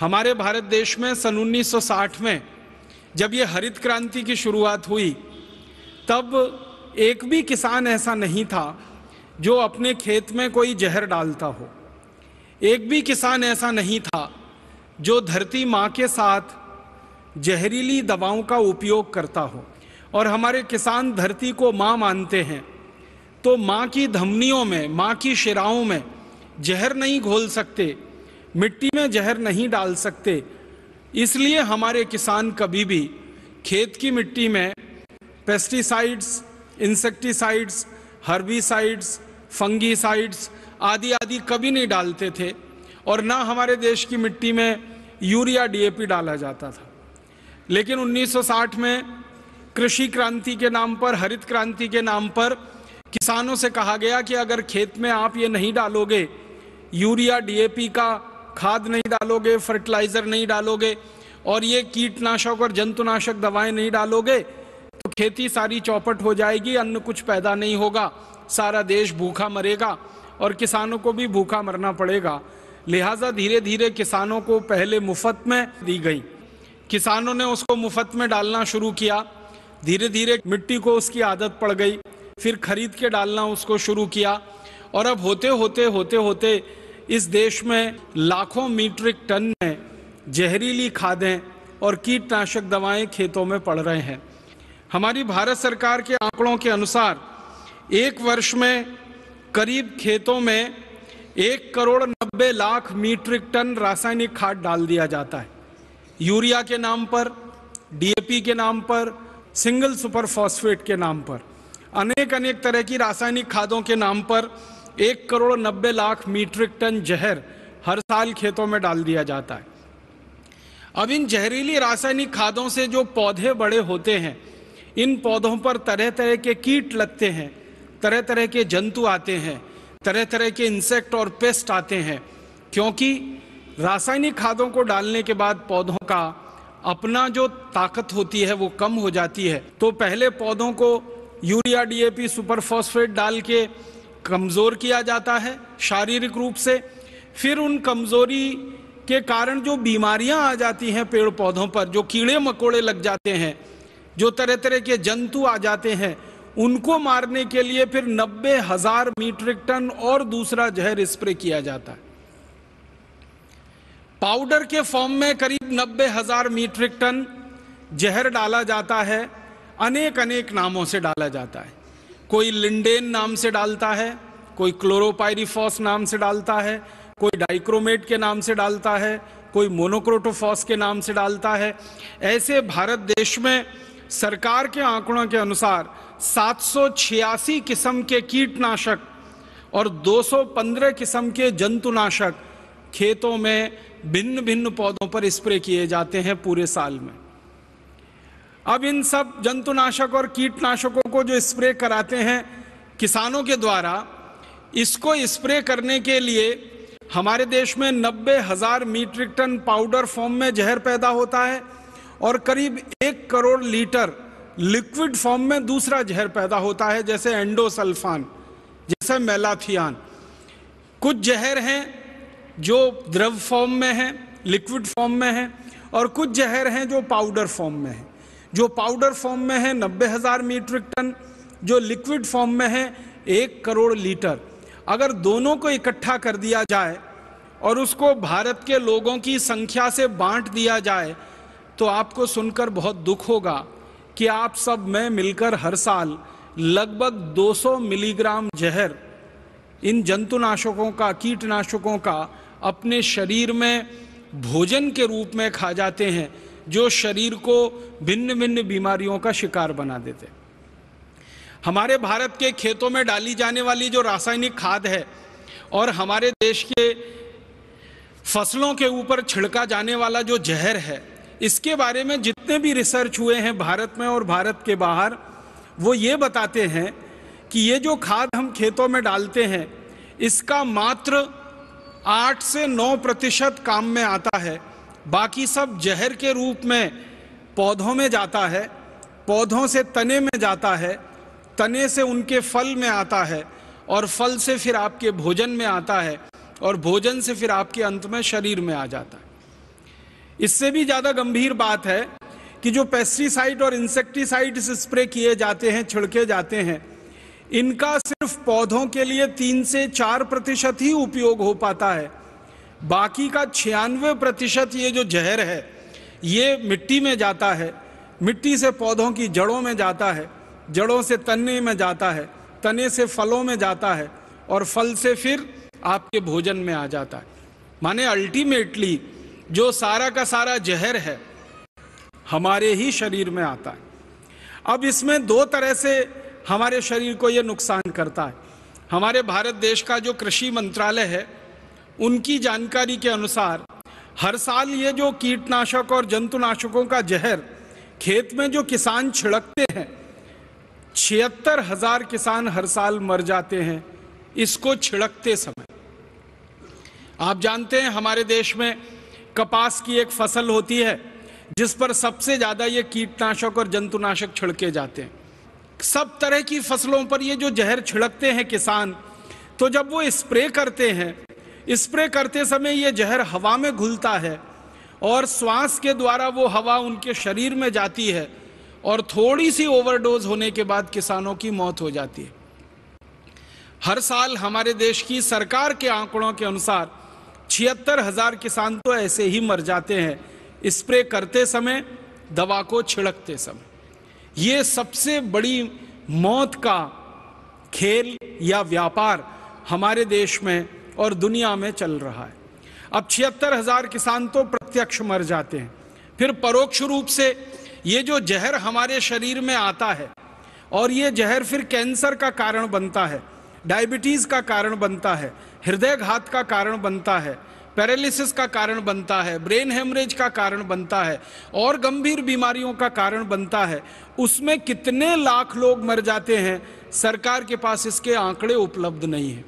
हमारे भारत देश में सन 1960 में जब ये हरित क्रांति की शुरुआत हुई, तब एक भी किसान ऐसा नहीं था जो अपने खेत में कोई जहर डालता हो। एक भी किसान ऐसा नहीं था जो धरती माँ के साथ जहरीली दवाओं का उपयोग करता हो। और हमारे किसान धरती को माँ मानते हैं, तो माँ की धमनियों में, माँ की शिराओं में जहर नहीं घोल सकते, मिट्टी में जहर नहीं डाल सकते। इसलिए हमारे किसान कभी भी खेत की मिट्टी में पेस्टिसाइड्स, इंसेक्टिसाइड्स, हर्बिसाइड्स, फंगीसाइड्स आदि आदि कभी नहीं डालते थे। और ना हमारे देश की मिट्टी में यूरिया, डीएपी डाला जाता था। लेकिन 1960 में कृषि क्रांति के नाम पर, हरित क्रांति के नाम पर किसानों से कहा गया कि अगर खेत में आप ये नहीं डालोगे, यूरिया, डीएपी का खाद नहीं डालोगे, फर्टिलाइजर नहीं डालोगे और ये कीटनाशक और जंतुनाशक दवाएं नहीं डालोगे, तो खेती सारी चौपट हो जाएगी, अन्न कुछ पैदा नहीं होगा, सारा देश भूखा मरेगा और किसानों को भी भूखा मरना पड़ेगा। लिहाजा धीरे धीरे किसानों को पहले मुफ्त में दी गई, किसानों ने उसको मुफ्त में डालना शुरू किया। धीरे धीरे मिट्टी को उसकी आदत पड़ गई, फिर खरीद के डालना उसको शुरू किया और अब होते होते इस देश में लाखों मीट्रिक टन में जहरीली खादें और कीटनाशक दवाएं खेतों में पड़ रहे हैं। हमारी भारत सरकार के आंकड़ों के अनुसार एक वर्ष में करीब खेतों में 1,90,00,000 मीट्रिक टन रासायनिक खाद डाल दिया जाता है। यूरिया के नाम पर, डीएपी के नाम पर, सिंगल सुपर फॉस्फेट के नाम पर, अनेक तरह की रासायनिक खादों के नाम पर 1,90,00,000 मीट्रिक टन जहर हर साल खेतों में डाल दिया जाता है। अब इन जहरीली रासायनिक खादों से जो पौधे बड़े होते हैं, इन पौधों पर तरह तरह के कीट लगते हैं, तरह तरह के जंतु आते हैं, तरह तरह के इंसेक्ट और पेस्ट आते हैं, क्योंकि रासायनिक खादों को डालने के बाद पौधों का अपना जो ताकत होती है वो कम हो जाती है। तो पहले पौधों को यूरिया, डीएपी, सुपर फॉस्फेट डाल के कमज़ोर किया जाता है शारीरिक रूप से। फिर उन कमज़ोरी के कारण जो बीमारियां आ जाती हैं पेड़ पौधों पर, जो कीड़े मकोड़े लग जाते हैं, जो तरह तरह के जंतु आ जाते हैं, उनको मारने के लिए फिर 90,000 मीट्रिक टन और दूसरा जहर स्प्रे किया जाता है। पाउडर के फॉर्म में करीब 90,000 मीट्रिक टन जहर डाला जाता है। अनेक नामों से डाला जाता है। कोई लिंडेन नाम से डालता है, कोई क्लोरोपाइरीफॉस नाम से डालता है, कोई डाइक्रोमेट के नाम से डालता है, कोई मोनोक्रोटोफॉस के नाम से डालता है। ऐसे भारत देश में सरकार के आंकड़ों के अनुसार 786 किस्म के कीटनाशक और 215 किस्म के जंतुनाशक खेतों में भिन्न भिन्न पौधों पर स्प्रे किए जाते हैं पूरे साल में। अब इन सब जंतुनाशक और कीटनाशकों को जो स्प्रे कराते हैं किसानों के द्वारा, इसको स्प्रे करने के लिए हमारे देश में 90,000 मीट्रिक टन पाउडर फॉर्म में जहर पैदा होता है और करीब 1 करोड़ लीटर लिक्विड फॉर्म में दूसरा जहर पैदा होता है, जैसे एंडोसल्फान, जैसे मेलाथियान। कुछ जहर हैं जो द्रव फॉर्म में हैं, लिक्विड फॉर्म में हैं, और कुछ जहर हैं जो पाउडर फॉर्म में हैं। जो पाउडर फॉर्म में है 90,000 मीट्रिक टन, जो लिक्विड फॉर्म में है 1 करोड़ लीटर। अगर दोनों को इकट्ठा कर दिया जाए और उसको भारत के लोगों की संख्या से बांट दिया जाए, तो आपको सुनकर बहुत दुख होगा कि आप सब में मिलकर हर साल लगभग 200 मिलीग्राम जहर इन जंतुनाशकों का, कीटनाशकों का अपने शरीर में भोजन के रूप में खा जाते हैं, जो शरीर को भिन्न भिन्न बीमारियों का शिकार बना देते। हमारे भारत के खेतों में डाली जाने वाली जो रासायनिक खाद है और हमारे देश के फसलों के ऊपर छिड़का जाने वाला जो जहर है, इसके बारे में जितने भी रिसर्च हुए हैं भारत में और भारत के बाहर, वो ये बताते हैं कि ये जो खाद हम खेतों में डालते हैं, इसका मात्र 8 से 9% काम में आता है। बाकी सब जहर के रूप में पौधों में जाता है, पौधों से तने में जाता है, तने से उनके फल में आता है और फल से फिर आपके भोजन में आता है और भोजन से फिर आपके अंत में शरीर में आ जाता है। इससे भी ज्यादा गंभीर बात है कि जो पेस्टिसाइड और इंसेक्टिसाइड्स स्प्रे किए जाते हैं, छिड़के जाते हैं, इनका सिर्फ पौधों के लिए 3 से 4% ही उपयोग हो पाता है। बाकी का 96% ये जो जहर है ये मिट्टी में जाता है, मिट्टी से पौधों की जड़ों में जाता है, जड़ों से तने में जाता है, तने से फलों में जाता है और फल से फिर आपके भोजन में आ जाता है। माने अल्टीमेटली जो सारा का सारा जहर है हमारे ही शरीर में आता है। अब इसमें 2 तरह से हमारे शरीर को यह नुकसान करता है। हमारे भारत देश का जो कृषि मंत्रालय है उनकी जानकारी के अनुसार हर साल ये जो कीटनाशक और जंतुनाशकों का जहर खेत में जो किसान छिड़कते हैं, 76,000 किसान हर साल मर जाते हैं इसको छिड़कते समय। आप जानते हैं हमारे देश में कपास की एक फसल होती है जिस पर सबसे ज्यादा ये कीटनाशक और जंतुनाशक छिड़के जाते हैं। सब तरह की फसलों पर ये जो जहर छिड़कते हैं किसान, तो जब वो स्प्रे करते हैं, स्प्रे करते समय ये जहर हवा में घुलता है और श्वास के द्वारा वो हवा उनके शरीर में जाती है और थोड़ी सी ओवरडोज होने के बाद किसानों की मौत हो जाती है। हर साल हमारे देश की सरकार के आंकड़ों के अनुसार 76,000 किसान तो ऐसे ही मर जाते हैं स्प्रे करते समय, दवा को छिड़कते समय। ये सबसे बड़ी मौत का खेल या व्यापार हमारे देश में और दुनिया में चल रहा है। अब 76,000 किसान तो प्रत्यक्ष मर जाते हैं, फिर परोक्ष रूप से ये जो जहर हमारे शरीर में आता है और ये जहर फिर कैंसर का कारण बनता है, डायबिटीज का कारण बनता है, हृदय घात का कारण बनता है, पैरालिसिस का कारण बनता है, ब्रेन हेमरेज का कारण बनता है और गंभीर बीमारियों का कारण बनता है। उसमें कितने लाख लोग मर जाते हैं, सरकार के पास इसके आंकड़े उपलब्ध नहीं है।